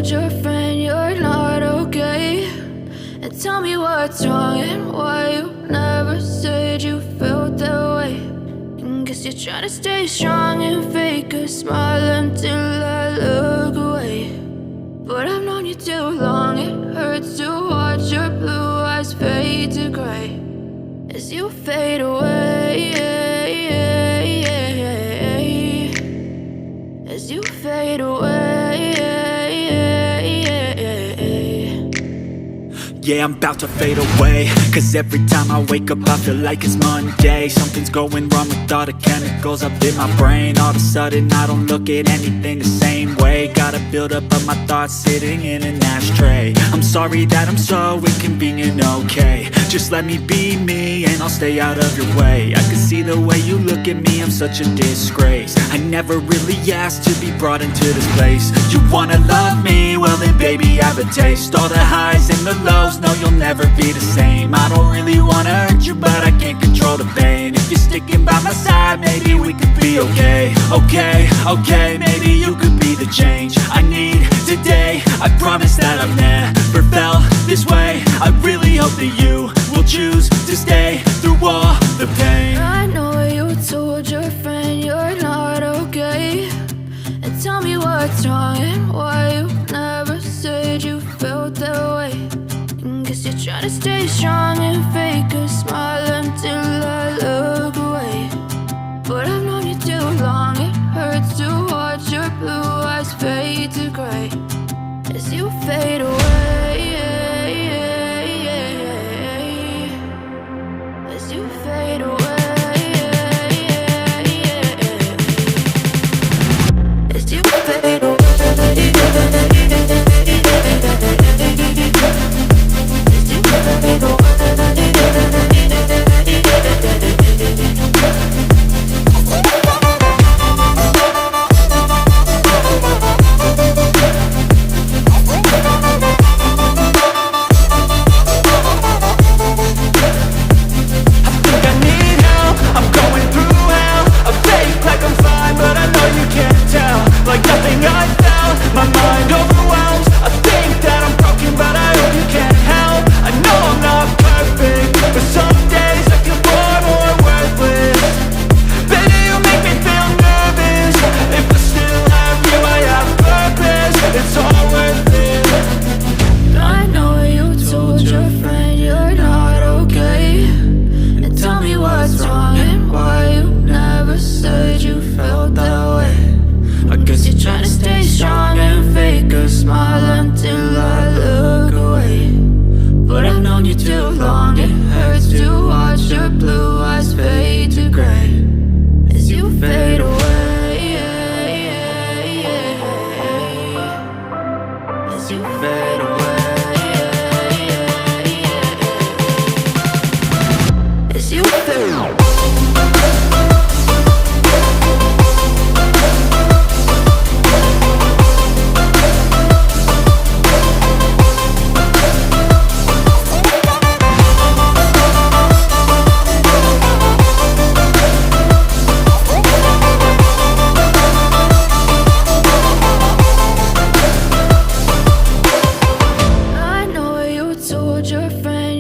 told your friend you're not okay? And tell me what's wrong and why you never said you felt that way. And guess you're trying to stay strong and fake a smile until I look away. But I've known you too long, it hurts to watch your blue eyes fade to gray as you fade away, as you fade away. Yeah, I'm about to fade away, cause every time I wake up I feel like it's Monday. Something's going wrong with all the chemicals up in my brain. All of a sudden I don't look at anything the same way. Got a buildup of my thoughts sitting in an ashtray. I'm sorry that I'm so inconvenient, okay? Just let me be me and I'll stay out of your way. I can see the way you look at me, I'm such a disgrace. I never really asked to be brought into this place. You wanna love me? Well then baby have a taste. All the highs and the lows, no, you'll never be the same. I don't really wanna hurt you, but I can't control the pain. If you're sticking by my side, maybe we could be okay. Okay, maybe you could be the change I need today. I promise that I've never felt this way. I really hope that you will choose to stay through all the pain. I know you told your friend you're not okay. And tell me what's wrong and why you never said you felt that way. Guess you're trying to stay strong and fake a smile until I look away. But I've known you too long, it hurts to watch your blue eyes fade to gray as you fade away.